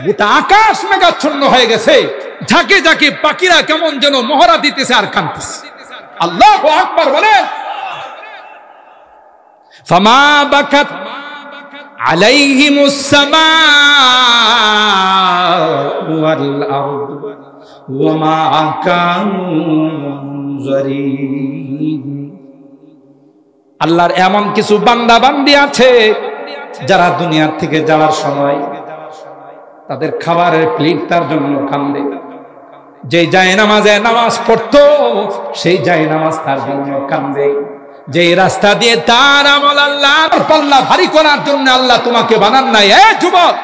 গোটা আকাশ মেঘাচ্ছন্ন হয়ে গেছে, ঝাঁকে ঝাঁকে পাখিরা কেমন যেন মহড়া দিতেছে আর কাঁদতেছে। আল্লাহু আকবার বলেন। ফামা বাকাত আলাইহিমুস সামাউ ওয়াল আরদু ওয়া মা কানু মুনজারিন। আল্লাহর এমন কিছু বান্দা বান্দি আছে যারা দুনিয়ার থেকে যাওয়ার সময় তাদের খাবারের প্লেট তার জন্য কান্দে। যে জায়নামাজে নামাজ পড়তো সেই জায়নামাজ তার জন্য কান্দে। যে রাস্তা দিয়ে তার আমল আল্লাহর পাল্লা ভারী করার জন্য আল্লাহ তোমাকে বানান নাই। যুবক,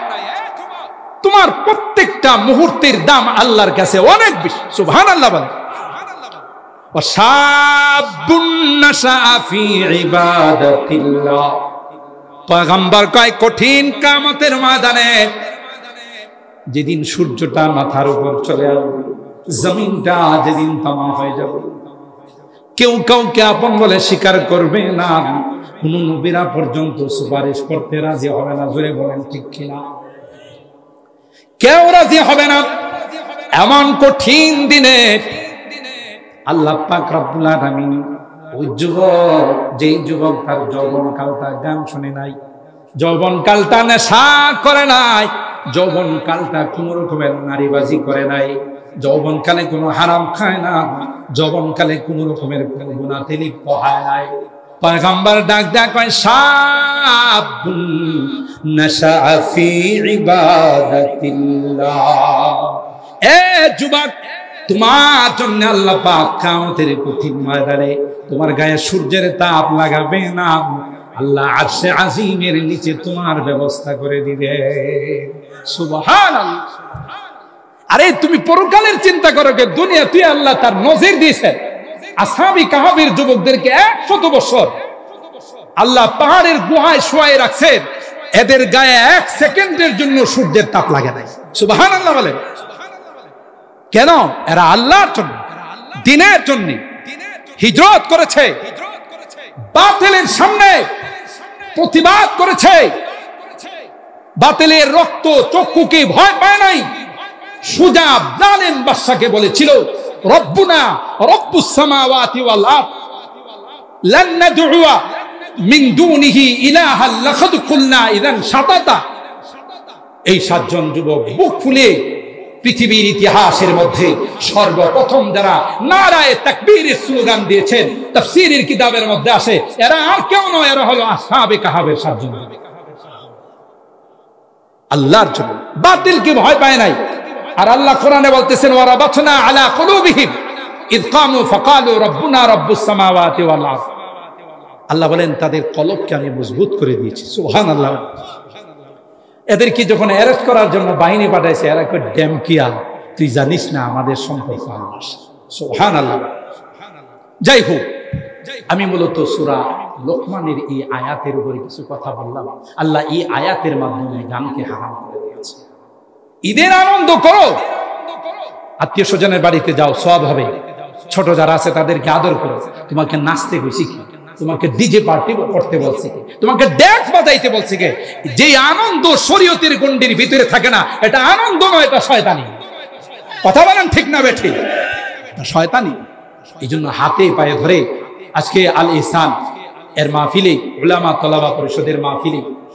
তোমার প্রত্যেকটা মুহূর্তের দাম আল্লাহর কাছে অনেক বেশি। সুবহানাল্লাহ বলেন। পয়গম্বর কয় কঠিন কিয়ামতের ময়দানে যেদিন সূর্যটা মাথার উপর চলে আসবে, জমিনটা যেদিন তামা হয়ে যাবে, কেউ কাউকে আপন বলে স্বীকার করবে না, কোন নবীরা পর্যন্ত সুপারিশ করতে রাজি হবে না। জোরে বলেন ঠিক কিনা? কেউ রাজি হবে না। এমন কঠিন দিনে আল্লাহ পাক রব্বুল আলামিন ওই যুবক, যেই যুবক তার যৌবনকালটা গান শুনে নাই, যৌবনকালটা নেশা করে নাই, যৌবনকালটা কোন রকমের নারীবাজি করে নাই, যৌবনকালে কোনো হারাম খায় না, যৌবনকালে কোন রকমের কোন গুনাহতে লিপ্ত হয় নাই। পয়গম্বর ডাক ডাক কয় শাবুন নাশা ফি ইবাদাতিল্লাহ। এ যুবক, তোমার জন্য আল্লাহ পাক কিয়ামতের কঠিন ময়দানে তোমার গায়ে সূর্যের তাপ লাগাবে না, আল্লাহ আরশে আজিমের নিচে তোমার ব্যবস্থা করে দিবে। সুবহানাল্লাহ। আরে তুমি পরকালের চিন্তা করো, কে দুনিয়া তুই আল্লাহ তার নজির দিয়েছে। আসহাবী কাহাবের যুবকদেরকে 100 বছর আল্লাহ পাহাড়ের গুহায় শোয়ায় রাখছেন, এদের গায়ে 1 সেকেন্ডের জন্য সূর্যের তাপ লাগে নাই। সুবহানাল্লাহ বলেন। কেন? এরা আল্লাহর জন্য, দ্বীনের জন্য হিজরত করেছে, বাতিলের সামনে প্রতিবাদ করেছে, বাতিলের রক্ত চক্ষুকে ভয় পায় নাই। সুজা জালেম বাদশাকে বলেছিল রব্বুনা রব্বুস সামাওয়াতি ওয়াল আরদ লান নাদউ মিন দুনিহি ইলাহা লাকাদ কুলনা ইযান শাতাতা। এই 7 জন যুবক বুক ফুলে পৃথিবীর ইতিহাসের মধ্যে সর্বপ্রথম যারা নারায়ে তাকবীরের স্লোগান দিয়েছেন, তাফসীরের কিতাবের মধ্যে আসে এরা আর কেউ নয়, এরা হলো আসহাবে কাহাবের 7 জন। আল্লাহর জন্য বাতিলকে ভয় পায় নাই। আর আল্লাহ কোরআনে বলতেছেন ওয়ারাবাতনা আলা কুলুবিহিম ইয কামু ফাকালু রাব্বুনা রাব্বুস সামাওয়াতি ওয়াল আরদ। আল্লাহ বলেন তাদের কলবকে আমি মজবুত করে দিয়েছি। সুবহানাল্লাহ। এদেরকে যখন অ্যারেস্ট করার জন্য বাহিনী পাঠাইছে, এরা কই ড্যামকিয়া, তুই জানিস না আমাদের সম্পর্ক আল্লাহ। সুবহানাল্লাহ। যাই হোক, আমি মূলত সূরা লোকমানের এই আয়াতের উপরে কিছু কথা বললাম। আল্লাহ এই আয়াতের মাধ্যমে গানকে হারাম করে দিয়েছে। ঈদের আনন্দ করো, আত্মীয় স্বজনের বাড়িতে যাও, সওয়াব হবে। ছোট যারা আছে তাদেরকে আদর করো। তোমাকে নাচতে বলছি কি? তোমাকে ডিজে পার্টি করতে বলছে কি? তোমাকে ড্যান্স বাজাইতে বলছে কি? যে আনন্দ শরীয়তের গণ্ডির ভিতরে থাকে না, এটা আনন্দ নয়, এটা শয়তানি। কথা বলেন ঠিক না বেঠিক? শয়তানি। এই জন্য হাতে পায়ে ধরে আজকে আল ইহসান এর মাহফিলে, উলামা তলাবা পরিষদের মাহফিলে